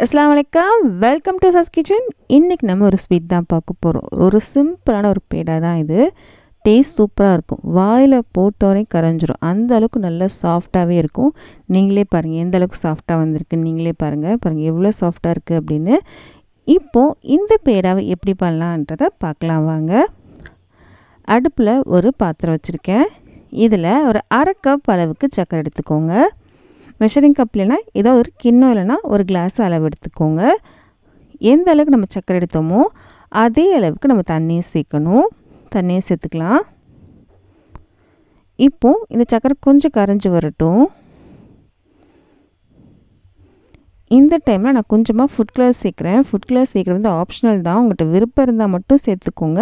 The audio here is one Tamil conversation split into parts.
அஸ்ஸலாமு அலைக்கும், வெல்கம் டு சஸ் கிச்சன். இன்றைக்கி நம்ம ஒரு ஸ்வீட் தான் பார்க்க போகிறோம். ஒரு சிம்பிளான ஒரு பேடா தான் இது. டேஸ்ட் சூப்பராக இருக்கும். வாயில் போட்டோடனே கரைஞ்சிரும். அந்த அளவுக்கு நல்லா சாஃப்டாகவே இருக்கும். நீங்களே பாருங்கள் எந்த அளவுக்கு சாஃப்டாக வந்திருக்குன்னு நீங்களே பாருங்கள் எவ்வளோ சாஃப்டாக இருக்குது அப்படின்னு. இப்போது இந்த பேடாவை எப்படி பண்ணலான்றதை பார்க்கலாம் வாங்க. அடுப்பில் ஒரு பாத்திரம் வச்சுருக்கேன். இதில் ஒரு அரை கப் அளவுக்கு சர்க்கரை எடுத்துக்கோங்க. மெஷரிங் கப் இல்லைனா ஏதோ ஒரு கிண்ணம் இல்லைனா ஒரு கிளாஸ் அளவு எடுத்துக்கோங்க. எந்த அளவுக்கு நம்ம சர்க்கரை எடுத்தோமோ அதே அளவுக்கு நம்ம தண்ணியை சேர்க்கணும். தண்ணியை சேர்த்துக்கலாம். இப்போது இந்த சர்க்கரை கொஞ்சம் கரைஞ்சி வரட்டும். இந்த டைமில் நான் கொஞ்சமாக ஃபுட் கலர் சேர்க்குறேன். ஃபுட் கலர் சேர்க்குறது வந்து ஆப்ஷனல் தான். உங்கள்கிட்ட விருப்பம் இருந்தால் மட்டும் சேர்த்துக்கோங்க.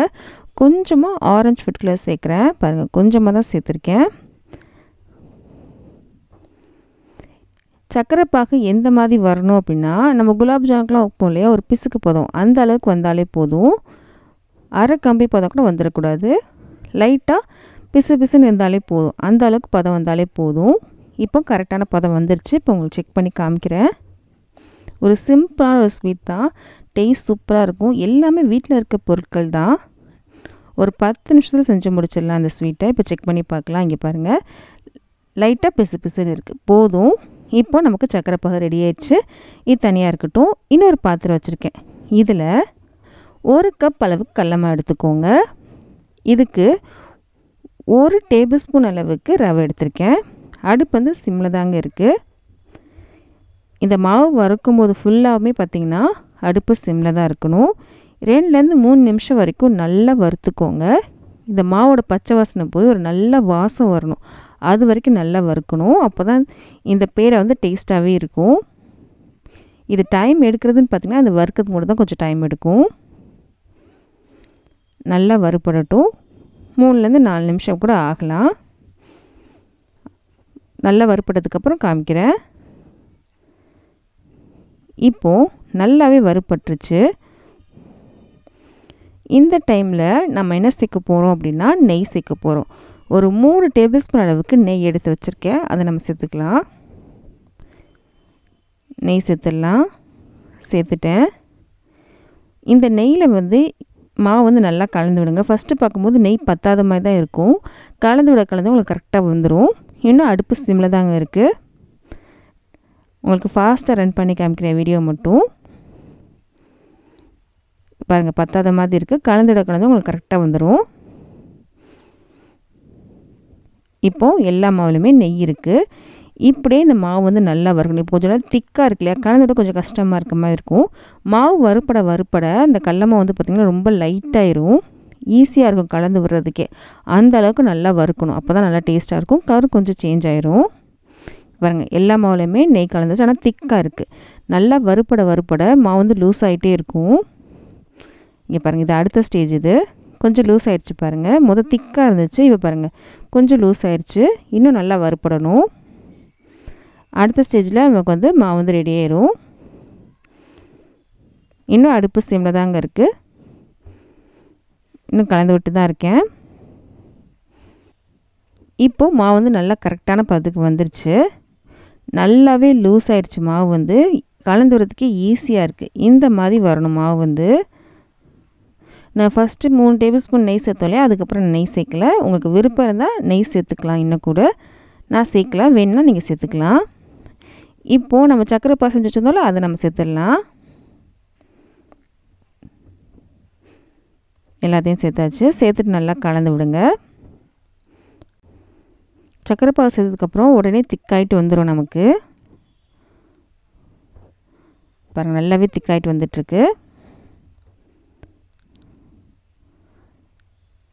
கொஞ்சமாக ஆரஞ்சு ஃபுட் கலர் சேர்க்குறேன். பாருங்கள் கொஞ்சமாக தான் சேர்த்துருக்கேன். சர்க்கரை பாகு எந்த மாதிரி வரணும் அப்படின்னா, நம்ம குலாப் ஜாமுன்லாம் வைப்போம் இல்லையா, ஒரு பிசுக்கு பதம் அந்த அளவுக்கு வந்தாலே போதும். அரை கம்பி பதம் கூட வந்துடக்கூடாது. லைட்டாக பிசு பிசுன்னு இருந்தாலே போதும். அந்த அளவுக்கு பதம் வந்தாலே போதும். இப்போ கரெக்டான பதம் வந்துருச்சு. இப்போ உங்களுக்கு செக் பண்ணி காமிக்கிறேன். ஒரு சிம்பிளான ஒரு ஸ்வீட் தான். டேஸ்ட் சூப்பராக இருக்கும். எல்லாமே வீட்டில் இருக்க பொருட்கள் தான். ஒரு 10 நிமிஷத்தில் செஞ்சு முடிச்சிடலாம் அந்த ஸ்வீட்டை. இப்போ செக் பண்ணி பார்க்கலாம். இங்கே பாருங்கள் லைட்டாக பிசு பிசுன்னு இருக்குது. போதும். இப்போ நமக்கு சர்க்கரை பாகு ரெடி ஆயிடுச்சு. இது தனியாக இருக்கட்டும். இன்னொரு பாத்திரம் வச்சுருக்கேன். இதில் ஒரு கப் அளவுக்கு கடலமாவு எடுத்துக்கோங்க. இதுக்கு 1 டேபிள் ஸ்பூன் அளவுக்கு ரவை எடுத்திருக்கேன். அடுப்பு வந்து சிம்மில் தாங்க இருக்குது. இந்த மாவு வறுக்கும்போது ஃபுல்லாகவுமே பார்த்திங்கன்னா அடுப்பு சிம்மில் தான் இருக்கணும். 2லேருந்து 3 நிமிஷம் வரைக்கும் நல்லா வறுத்துக்கோங்க. இந்த மாவோட பச்சை வாசனை போய் ஒரு நல்ல வாசம் வரணும். அது வரைக்கும் நல்லா வறுக்கணும். அப்போ தான் இந்த பேடை வந்து டேஸ்ட்டாகவே இருக்கும். இது டைம் எடுக்கிறதுன்னு பார்த்திங்கன்னா அந்த வறுக்கிறதுக்கு மட்டும் தான் கொஞ்சம் டைம் எடுக்கும். நல்லா வறுபடட்டும். 3லேருந்து 4 நிமிஷம் கூட ஆகலாம். நல்லா வறுபட்டதுக்கப்புறம் காமிக்கிறேன். இப்போது நல்லாவே வறுபட்டுருச்சு. இந்த டைமில் நம்ம என்ன சேர்க்க போகிறோம் அப்படின்னா நெய் சேர்க்க போகிறோம். ஒரு 3 டேபிள் ஸ்பூன் அளவுக்கு நெய் எடுத்து வச்சுருக்கேன். அதை நம்ம சேர்த்துக்கலாம். நெய் சேர்த்துடலாம். சேர்த்துட்டேன். இந்த நெய்யில் வந்து மாவு வந்து நல்லா கலந்து விடுங்க. ஃபஸ்ட்டு பார்க்கும்போது நெய் பத்தாத மாதிரி தான் இருக்கும். கலந்து உங்களுக்கு கரெக்டாக வந்துடும். இன்னும் அடுப்பு சிம்மில் தாங்க இருக்குது. உங்களுக்கு ஃபாஸ்ட்டாக ரன் பண்ணி காமிக்கிற வீடியோ மட்டும் பாருங்கள். பத்தாத மாதிரி இருக்குது. கலந்து உங்களுக்கு கரெக்டாக வந்துடும். இப்போது எல்லா மாவுலையுமே நெய் இருக்குது. இப்படியே இந்த மாவு வந்து நல்லா வறுக்கணும். இப்போ கொஞ்சம் நேரம் திக்காக இருக்கு இல்லையா, கலந்துவிட கொஞ்சம் கஷ்டமாக இருக்க மாதிரி இருக்கும். மாவு வறுப்பட இந்த கடல மாவு வந்து பார்த்திங்கன்னா ரொம்ப லைட்டாயிரும். ஈஸியாக இருக்கும் கலந்து விடுறதுக்கே. அந்த அளவுக்கு நல்லா வறுக்கணும். அப்போ தான் நல்லா டேஸ்ட்டாக இருக்கும். கலர் கொஞ்சம் சேஞ்ச் ஆயிரும். பாருங்கள் எல்லா மாவுலையுமே நெய் கலந்துச்சு. ஆனால் திக்காக இருக்குது. நல்லா வறுப்பட மாவு வந்து லூஸ் ஆகிட்டே இருக்கும். இங்கே பாருங்கள் இது அடுத்த ஸ்டேஜ். இது கொஞ்சம் லூஸ் ஆகிடுச்சு பாருங்கள். திக்காக இருந்துச்சு. இப்போ பாருங்கள் கொஞ்சம் லூஸ் ஆகிடுச்சு. இன்னும் நல்லா வறுப்படணும். அடுத்த ஸ்டேஜில் நமக்கு வந்து மாவு வந்து ரெடி ஆயிரும். இன்னும் அடுப்பு சிம்மில் தாங்க இருக்குது. இன்னும் கலந்து விட்டு தான் இருக்கேன். இப்போது மாவு வந்து நல்லா கரெக்டான பதத்துக்கு வந்துருச்சு. நல்லாவே லூஸ் ஆகிடுச்சு. மாவு வந்து கலந்து விடுறதுக்கே ஈஸியாக இருக்குது. இந்த மாதிரி வரணும் மாவு வந்து. நான் ஃபஸ்ட்டு 3 டேபிள் ஸ்பூன் நெய் சேர்த்தோம் இல்லையா, அதுக்கப்புறம் நான் நெய் சேர்க்கல. உங்களுக்கு விருப்பம் இருந்தால் நெய் சேர்த்துக்கலாம். இன்னும் கூட நான் சேர்க்கல. வேணும்னா நீங்கள் சேர்த்துக்கலாம். இப்போது நம்ம சர்க்கரை பாகு செஞ்சு வச்சுருந்தோம்ல, அதை நம்ம சேர்த்துடலாம். எல்லாத்தையும் சேர்த்தாச்சு. சேர்த்துட்டு நல்லா கலந்து விடுங்க. சர்க்கரை பாகு சேர்த்ததுக்கப்புறம் உடனே திக்காயிட்டு வந்துடும் நமக்கு. பாருங்கள் நல்லாவே திக்காயிட்டு வந்துட்டுருக்கு.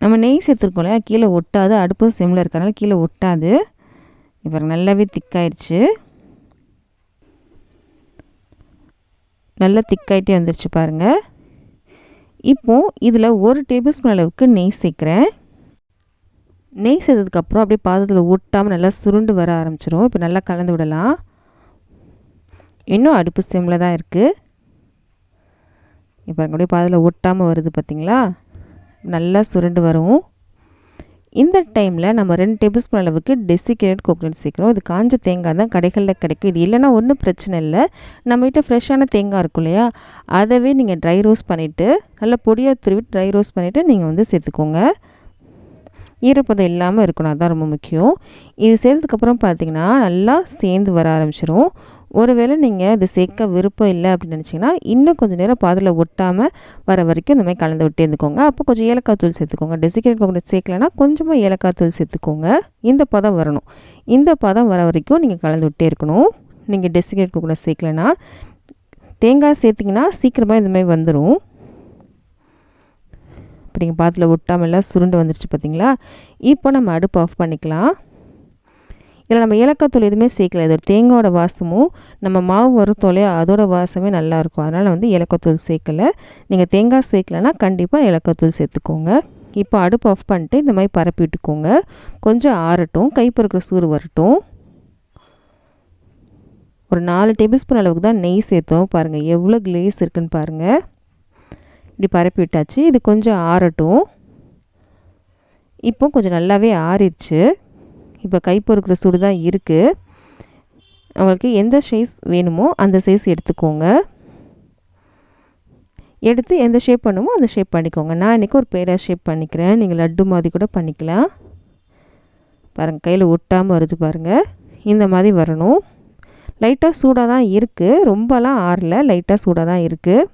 நம்ம நெய் சேர்த்துருக்கோம் இல்லையா, கீழே ஒட்டாது. அடுப்பு சிம்மில் இருக்கிறனால கீழே ஒட்டாது. இப்போ நல்லாவே திக்காயிடுச்சு. நல்லா திக்காயிட்டே வந்துருச்சு பாருங்கள். இப்போது இதில் 1 டேபிள் ஸ்பூன் அளவுக்கு நெய் சேர்க்குறேன். நெய் சேர்த்ததுக்கப்புறம் அப்படியே பாத்திரத்தில் ஒட்டாமல் நல்லா சுருண்டு வர ஆரம்பிச்சிடும். இப்போ நல்லா கலந்து விடலாம். இன்னும் அடுப்பு சிம்மில் தான் இருக்குது. இப்போ அப்படியே பாத்திரத்தில் ஒட்டாமல் வருது பார்த்திங்களா. நல்லா சுருண்டு வரும். இந்த டைமில் நம்ம 2 டேபிள் ஸ்பூன் அளவுக்கு டெசிகேட்டட் கோகோனட் சேர்க்குறோம். இது காஞ்ச தேங்காய் தான் கடைகளில் கிடைக்கும். இது இல்லைன்னா ஒன்றும் பிரச்சனை இல்லை. நம்மகிட்ட ஃப்ரெஷ்ஷான தேங்காய் இருக்கும் இல்லையா, அதவே நீங்கள் ட்ரை ரோஸ்ட் பண்ணிவிட்டு நல்லா பொடியாக துருவிட்டு ட்ரை ரோஸ்ட் பண்ணிவிட்டு நீங்கள் வந்து சேர்த்துக்கோங்க. ஈரப்பதம் இல்லாமல் இருக்கணும், அதுதான் ரொம்ப முக்கியம். இது சேர்த்ததுக்கப்புறம் பார்த்திங்கன்னா நல்லா சேர்ந்து வர ஆரம்பிச்சிடும். ஒருவேளை நீங்கள் இது சேர்க்க விருப்பம் இல்லை அப்படின்னு நினச்சிங்கன்னா இன்னும் கொஞ்சம் நேரம் பாதில் ஒட்டாமல் வர வரைக்கும் இந்த மாதிரி கலந்து விட்டு இருந்துக்கோங்க. அப்போ கொஞ்சம் ஏலக்காய் தூள் சேர்த்துக்கோங்க. டெசிகேட்டட் கோகோனட் சேர்க்கலைன்னா கொஞ்சமாக ஏலக்காய் தூள் சேர்த்துக்கோங்க. இந்த பதம் வரணும். இந்த பதம் வர வரைக்கும் நீங்கள் கலந்து விட்டே இருக்கணும். நீங்கள் டெசிகேட்டட் கோகோனட் சேர்க்கலைன்னா தேங்காய் சேர்த்திங்கன்னா சீக்கிரமாக இந்த மாதிரி வந்துடும். இப்போ நீங்கள் பாதில் ஒட்டாமல் எல்லாம் சுருண்டு வந்துருச்சு பார்த்தீங்களா. இப்போ நம்ம அடுப்பு ஆஃப் பண்ணிக்கலாம். இதில் நம்ம ஏலக்காய் தூள் எதுவுமே சேர்க்கல. இது ஒரு தேங்காயோட வாசமும் நம்ம மாவு வறுத்தோம் இல்லையா, அதோட வாசமே நல்லாயிருக்கும். அதனால் வந்து ஏலக்காய் தூள் சேர்க்கலை. நீங்கள் தேங்காய் சேர்க்கலைன்னா கண்டிப்பாக ஏலக்காய் தூள் சேர்த்துக்கோங்க. இப்போ அடுப்பு ஆஃப் பண்ணிட்டு இந்த மாதிரி பரப்பி விட்டுக்கோங்க. கொஞ்சம் ஆறட்டும், கை பொறுக்கிற சூடு வரட்டும். ஒரு 4 டேபிள் ஸ்பூன் அளவுக்கு தான் நெய் சேர்த்தோம். பாருங்கள் எவ்வளோ கிளேஸ் இருக்குன்னு பாருங்கள். இப்படி பரப்பி விட்டாச்சு. இது கொஞ்சம் ஆறட்டும். இப்போ கொஞ்சம் நல்லாவே ஆறிடுச்சு. இப்போ கை பொறுக்கிற சூடு தான் இருக்குது. உங்களுக்கு எந்த சைஸ் வேணுமோ அந்த சைஸ் எடுத்துக்கோங்க. எடுத்து எந்த ஷேப் பண்ணுமோ அந்த ஷேப் பண்ணிக்கோங்க. நான் இன்றைக்கி ஒரு பேடா ஷேப் பண்ணிக்கிறேன். நீங்கள் லட்டு மாதிரி கூட பண்ணிக்கலாம். பாருங்கள் கையில் ஒட்டாமல் வருது பாருங்கள். இந்த மாதிரி வரணும். லைட்டாக சூடாக தான் இருக்குது, ரொம்பலாம் ஆறல, லைட்டாக சூடாக தான் இருக்குது.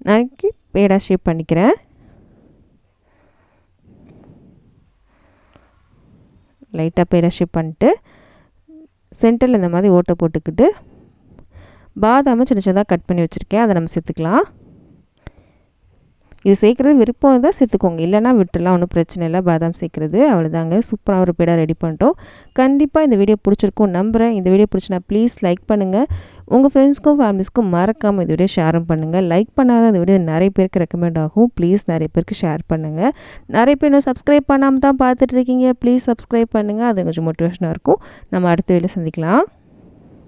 நான் பேடா ஷேப் பண்ணிக்கிறேன். லைட்டாக பேடா ஷேப் பண்ணிட்டு சென்டரில் இந்த மாதிரி ஓட்டை போட்டுக்கிட்டு பாதாமை சின்ன சின்னதாக கட் பண்ணி வச்சுருக்கேன், அதை நம்ம சேர்த்துக்கலாம். இது சேர்க்குறது விருப்பம் தான் சேர்த்துக்கோங்க, இல்லைனா விட்டுலாம், ஒன்றும் பிரச்சனை இல்லை. பாதாம் சேர்க்குறது அவ்வளோதாங்க. சூப்பராக ஒரு பேடா ரெடி பண்ணிட்டோம். கண்டிப்பாக இந்த வீடியோ பிடிச்சிருக்கும் நம்புகிறேன். இந்த வீடியோ பிடிச்சினா ப்ளீஸ் லைக் பண்ணுங்கள். உங்கள் ஃப்ரெண்ட்ஸ்க்கும் ஃபேமிலிஸ்க்கும் மறக்காமல் இந்த வீடியோ ஷேரும் பண்ணுங்கள். லைக் பண்ணாத இந்த வீடியோ நிறைய பேருக்கு ரெக்கமெண்ட் ஆகும். ப்ளீஸ் நிறைய பேருக்கு ஷேர் பண்ணுங்கள். நிறைய பேர் இன்னும் சப்ஸ்கிரைப் பண்ணாமல் தான் பார்த்துட்ருக்கீங்க. ப்ளீஸ் சப்ஸ்கிரைப் பண்ணுங்கள். அது கொஞ்சம் மோட்டிவேஷனாக இருக்கும். நம்ம அடுத்த வீடியோ சந்திக்கலாம்.